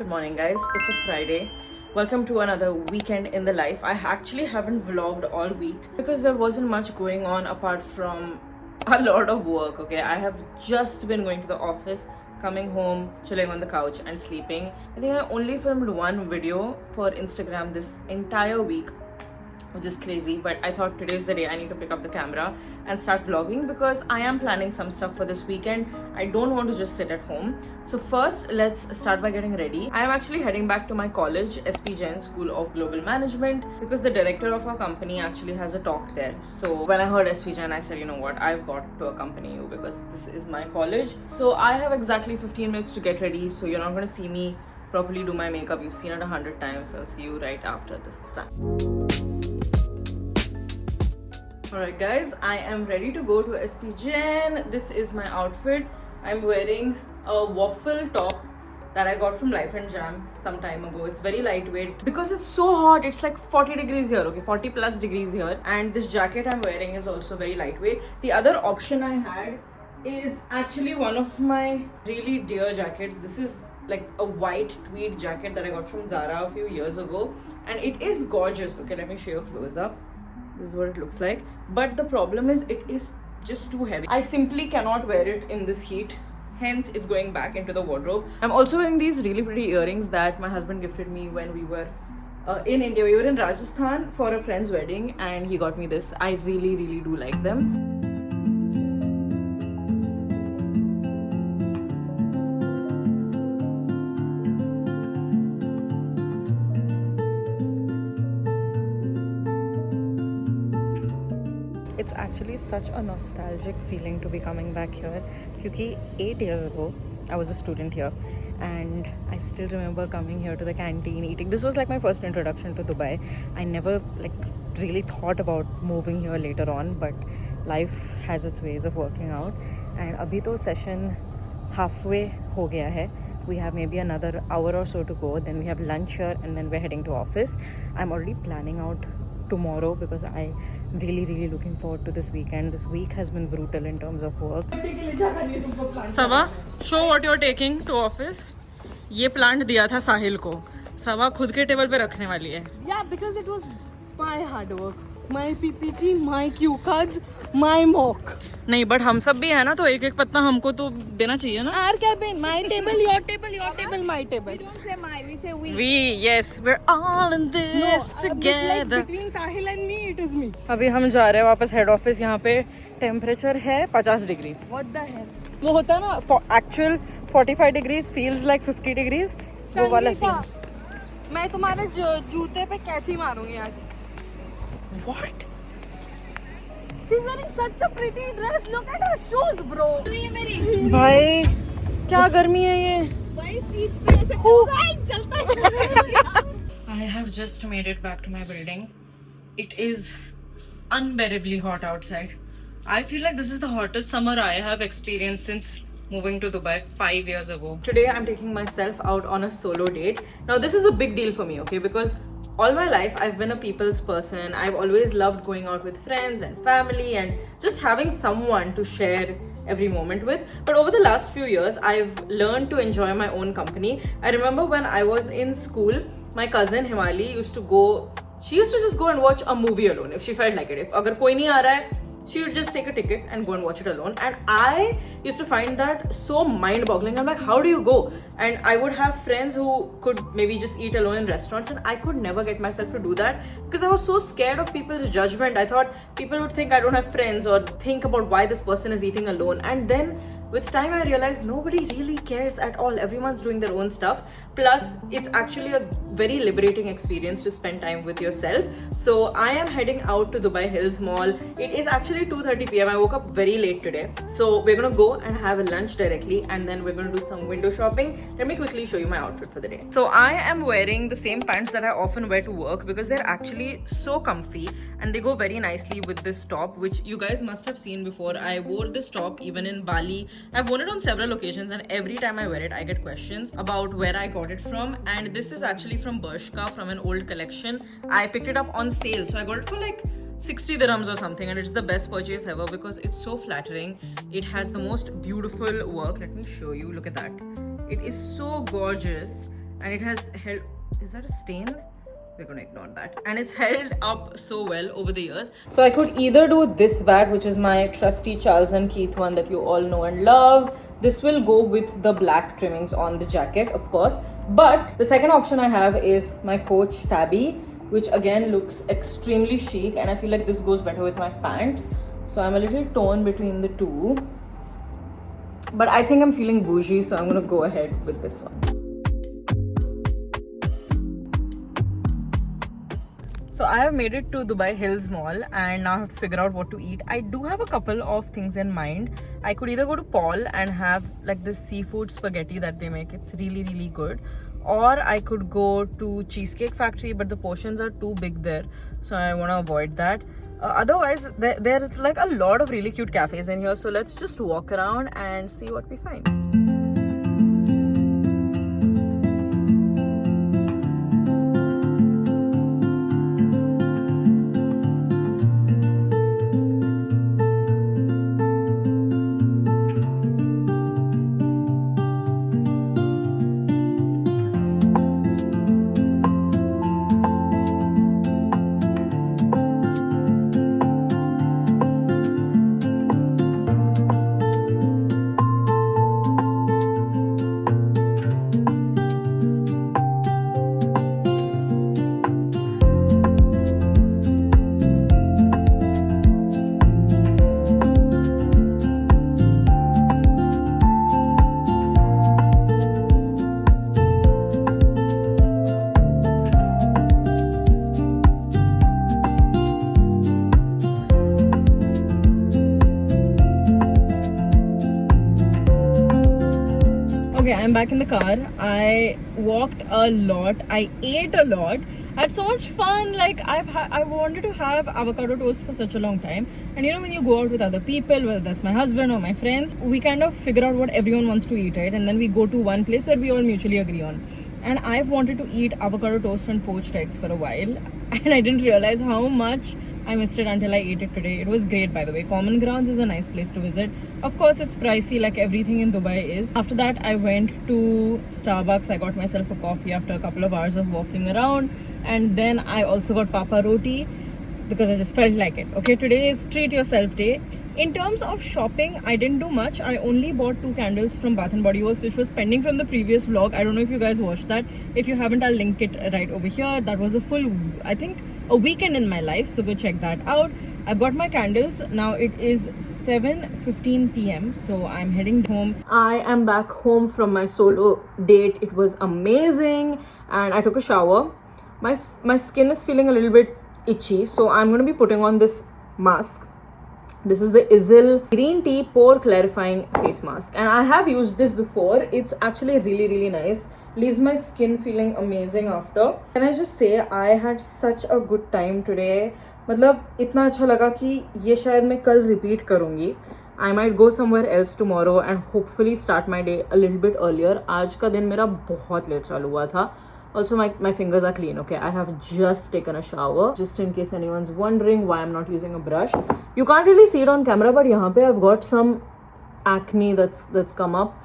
Good morning, guys. It's a Friday. Welcome to another weekend in the life. I actually haven't vlogged all week because there wasn't much going on apart from a lot of work. Okay, I have just been going to the office, coming home, chilling on the couch, and sleeping. I think I only filmed one video for Instagram this entire week, which is crazy, but I thought today's the day I need to pick up the camera and start vlogging because I am planning some stuff for this weekend. I don't want to just sit at home. So first, let's start by getting ready. I am actually heading back to my college, SP Jain School of Global Management, because the director of our company actually has a talk there. So when I heard SP Jain, I said, you know what, I've got to accompany you because this is my college. So I have exactly 15 minutes to get ready, so you're not going to see me properly do my makeup. You've seen it 100 times, so I'll see you right after this is done. Alright guys, I am ready to go to SP Jain. This is my outfit. I'm wearing a waffle top that I got from Life and Jam some time ago. It's very lightweight because it's so hot. It's like 40 degrees here, okay, 40 plus degrees here. And this jacket I'm wearing is also very lightweight. The other option I had is actually one of my really dear jackets. This is like a white tweed jacket that I got from Zara a few years ago. And it is gorgeous. Okay, let me show you a close up. This is what it looks like, but the problem is it is just too heavy. I simply cannot wear it in this heat, hence it's going back into the wardrobe. I'm also wearing these really pretty earrings that my husband gifted me when we were in India. We were in Rajasthan for a friend's wedding and he got me this. I really do like them. It's actually such a nostalgic feeling to be coming back here because 8 years ago I was a student here and I still remember coming here to the canteen, eating. This was like my first introduction to Dubai. I never really thought about moving here later on, but life has its ways of working out. And abhi to session halfway ho gaya hai. We have maybe another hour or so to go, then we have lunch here and then we're heading to office. I'm already planning out tomorrow because I really looking forward to this weekend. This week has been brutal in terms of work. Sava, show what you're taking to office. ये plant दिया था साहिल को. सवा खुद के table पे रखने वाली है. Yeah, because it was my hard work, my PPT, my cue cards, my mock. नहीं, बट हम सब भी है ना, तो एक एक पत्ता हमको तो देना चाहिए ना. Our cabin, my table, your table, your table, my table. We don't say my, we say we. We, yes, we're all in this together. Like between Sahil and me, it is me. अभी हम जा रहे हैं वापस head office. यहाँ पे temperature है 50 degree. What the hell? वो होता है ना, actual 45 degrees feels like 50 degrees. वो वाला सीन. मैं तुम्हारे जूते पे कैची मारूंगी आज. What? She's wearing such a pretty dress. Look at her shoes, bro. ये मेरी. भाई क्या गर्मी है ये. भाई सीट पे ऐसे भाई चलता है. I have just made it back to my building. It is unbearably hot outside. I feel like this is the hottest summer I have experienced since moving to Dubai 5 years ago. Today I'm taking myself out on a solo date. Now this is a big deal for me, okay, because all my life I've been a people's person. I've always loved going out with friends and family and just having someone to share every moment with. But over the last few years I've learned to enjoy my own company. I remember when I was in school, my cousin Himali used to just go and watch a movie alone if she felt like it. If agar koi nahi aa raha hai, she would just take a ticket and go and watch it alone. And I used to find that so mind-boggling. I'm like, how do you go? And I would have friends who could maybe just eat alone in restaurants, and I could never get myself to do that because I was so scared of people's judgment. I thought people would think I don't have friends or think about why this person is eating alone. And then with time I realized nobody really cares at all. Everyone's doing their own stuff. Plus, it's actually a very liberating experience to spend time with yourself. So I am heading out to Dubai Hills Mall. It is actually 2:30 p.m. I woke up very late today. So we're gonna go and have a lunch directly and then we're gonna do some window shopping. Let me quickly show you my outfit for the day. So I am wearing the same pants that I often wear to work because they're actually so comfy and they go very nicely with this top, which you guys must have seen before. I wore this top even in Bali. I've worn it on several occasions and every time I wear it I get questions about where I got it from, and this is actually from Bershka, from an old collection. I picked it up on sale, so I got it for like 60 dirhams or something, and it's the best purchase ever because it's so flattering. It has the most beautiful work. Let me show you. Look at that. It is so gorgeous and it has held. Is that a stain? We're gonna ignore that. And it's held up so well over the years. So I could either do this bag, which is my trusty Charles and Keith one that you all know and love. This will go with the black trimmings on the jacket, of course. But the second option I have is my Coach Tabby, which again looks extremely chic, and I feel like this goes better with my pants. So I'm a little torn between the two. But I think I'm feeling bougie, so I'm gonna go ahead with this one. So I have made it to Dubai Hills Mall and now I have to figure out what to eat. I do have a couple of things in mind. I could either go to Paul and have like this seafood spaghetti that they make. It's really, really good. Or I could go to Cheesecake Factory, but the portions are too big there. So I want to avoid that. Otherwise, there's like a lot of really cute cafes in here. So let's just walk around and see what we find. Okay, I'm back in the car. I walked a lot. I ate a lot. I had so much fun. Like I wanted to have avocado toast for such a long time. And you know, when you go out with other people, whether that's my husband or my friends, we kind of figure out what everyone wants to eat, right? And then we go to one place where we all mutually agree on. And I've wanted to eat avocado toast and poached eggs for a while, and I didn't realize how much I missed it until I ate it today. It was great, by the way. Common Grounds is a nice place to visit. Of course, it's pricey like everything in Dubai is. After that, I went to Starbucks. I got myself a coffee after a couple of hours of walking around. And then I also got Papa Roti because I just felt like it. Okay, today is treat yourself day. In terms of shopping, I didn't do much. I only bought 2 candles from Bath & Body Works, which was pending from the previous vlog. I don't know if you guys watched that. If you haven't, I'll link it right over here. That was a full, I think, a weekend in my life, so go check that out. I've got my candles. Now it is 7:15 p.m. so I'm heading home. I am back home from my solo date. It was amazing and I took a shower. My skin is feeling a little bit itchy, so I'm going to be putting on this mask. This is the Isil green tea pore clarifying face mask, and I have used this before. It's actually really nice. Leaves my skin feeling amazing after. Can I just say I had such a good time today. मतलब इतना अच्छा लगा कि ये शायद मैं कल repeat करूँगी. I might go somewhere else tomorrow and hopefully start my day a little bit earlier. आज का दिन मेरा बहुत लेट चालू हुआ था. Also, my fingers are clean, okay? I have just taken a shower. Just in case anyone's wondering why I'm not using a brush. You can't really see it on camera, but यहाँ पे I've got some acne that's come up.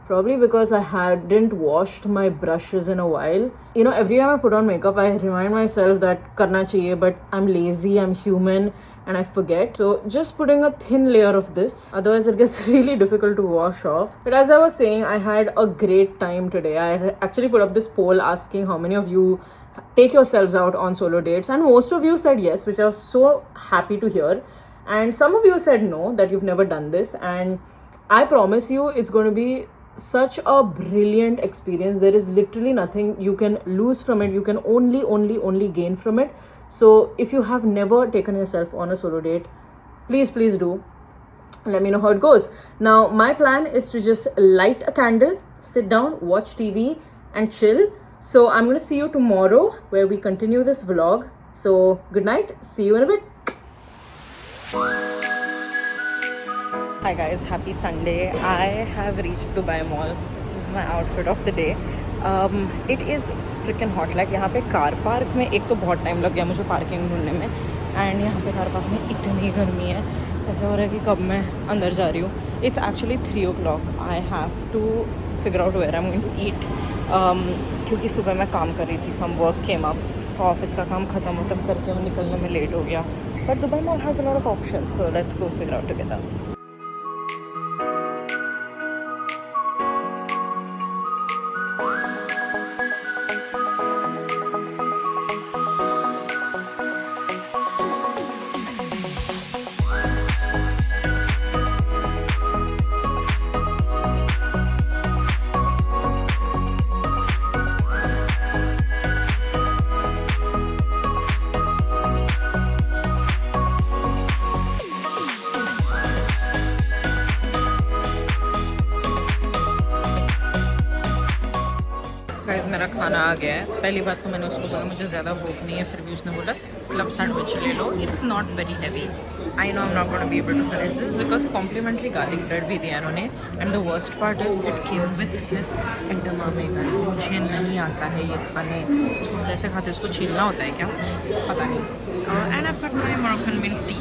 Probably because I hadn't washed my brushes in a while. You know, every time I put on makeup, I remind myself that karna chahiye, but I'm lazy, I'm human, and I forget. So just putting a thin layer of this, otherwise it gets really difficult to wash off. But as I was saying, I had a great time today. I actually put up this poll asking how many of you take yourselves out on solo dates, and most of you said yes, which I was so happy to hear. And some of you said no, that you've never done this, and I promise you it's going to be such a brilliant experience. There is literally nothing you can lose from it. You can only gain from it. So if you have never taken yourself on a solo date, please do let me know how it goes. Now my plan is to just light a candle, sit down, watch TV and chill. So I'm going to see you tomorrow where we continue this vlog. So good night, see you in a bit. Hi guys, happy Sunday. I have reached Dubai Mall. This is my outfit of the day. It is freaking hot. Like यहाँ पे car park में एक तो बहुत time लग गया मुझे parking ढूंढने में, एंड यहाँ पे कार पार्क में इतनी गर्मी है, ऐसा हो रहा है कि कब मैं अंदर जा रही हूँ. It's actually 3 o'clock. I have to figure out where I'm going to eat क्योंकि सुबह मैं काम कर रही थी, सम वर्क केम अप, तो ऑफिस का काम ख़त्म करके मैं निकलने में लेट हो गया. But Dubai mall has a lot of options, so let's go figure out together. Guys मेरा खाना आ गया है. पहली बात तो मैंने उसको बोला मुझे ज़्यादा भूख नहीं है, फिर भी उसने बोला क्लब सैंडविच ले लो. It's not very heavy. I know I am not going to be able to finish this because complimentary garlic bread भी दिया इन्होंने. And the worst part is it came with this edamame. Guys मुझे नहीं आता है ये खाने. उसको कैसे खाते, इसको छीलना होता है क्या, पता नहीं. And I got my Moroccan milk tea.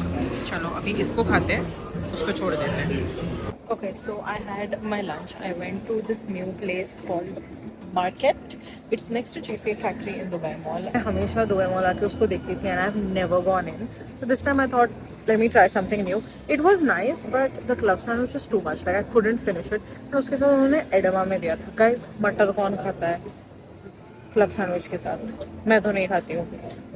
चलो अभी इसको खाते हैं, उसको छोड़ देते हैं. Okay, so I had my lunch. I went to this new place called Market. It's next to Cheesecake Factory in Dubai Mall. I हमेशा दुबई मॉल आके उसको देखती थी and I've never gone in. So this time I thought, let me try something new. It was nice, but the club sandwich was too much. Like I couldn't finish it. And उसके साथ उन्होंने edamame दिया था. Guys, मटर कौन खाता है club sandwich के साथ? मैं तो नहीं खाती हूँ.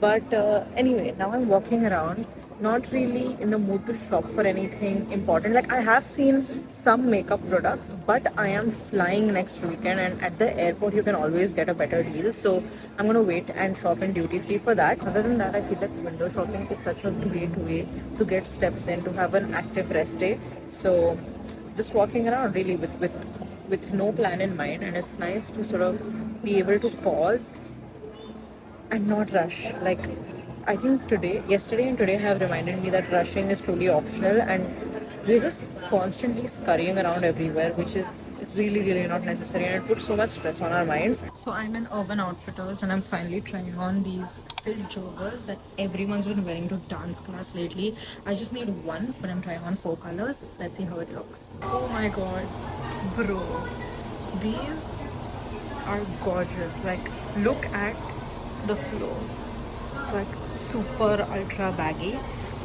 But anyway, now I'm walking around. Not really in the mood to shop for anything important. Like I have seen some makeup products, but I am flying next weekend and at the airport you can always get a better deal. So I'm gonna wait and shop in duty free for that. Other than that, I feel that window shopping is such a great way to get steps in, to have an active rest day. So just walking around really with no plan in mind, and it's nice to sort of be able to pause and not rush. Like I think yesterday and today have reminded me that rushing is truly optional, and we're just constantly scurrying around everywhere, which is really not necessary, and it puts so much stress on our minds. So I'm in Urban Outfitters and I'm finally trying on these silk joggers that everyone's been wearing to dance class lately. I just need one, but I'm trying on 4 colors. Let's see how it looks. Oh my god, bro, these are gorgeous. Like look at the flow. It's like super ultra baggy.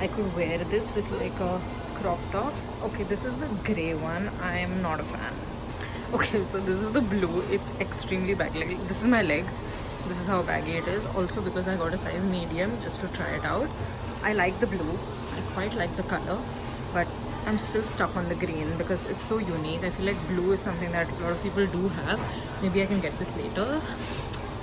I could wear this with like a crop top. Okay, this is the gray one. I am not a fan. Okay, so this is the blue. It's extremely baggy. Like, this is my leg. This is how baggy it is. Also because I got a size medium just to try it out. I like the blue. I quite like the color, but I'm still stuck on the green because it's so unique. I feel like blue is something that a lot of people do have. Maybe I can get this later.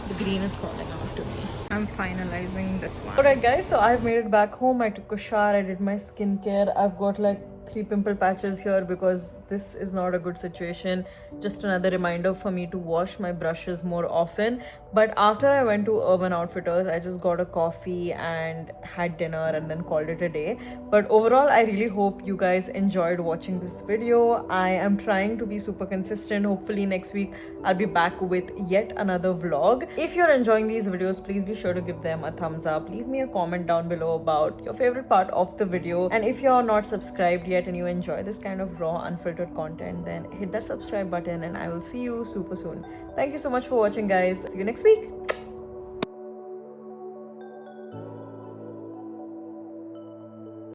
The green is calling out to me. I'm finalizing this one. Alright guys, so I've made it back home. I took a shower, I did my skincare. I've got like 3 pimple patches here because this is not a good situation. Just another reminder for me to wash my brushes more often. But after I went to Urban Outfitters, I just got a coffee and had dinner and then called it a day. But overall, I really hope you guys enjoyed watching this video. I am trying to be super consistent. Hopefully next week I'll be back with yet another vlog. If you're enjoying these videos, please be sure to give them a thumbs up. Leave me a comment down below about your favorite part of the video. And if you're not subscribed yet and you enjoy this kind of raw, unfiltered content, then hit that subscribe button and I will see you super soon. Thank you so much for watching, guys. See you next week.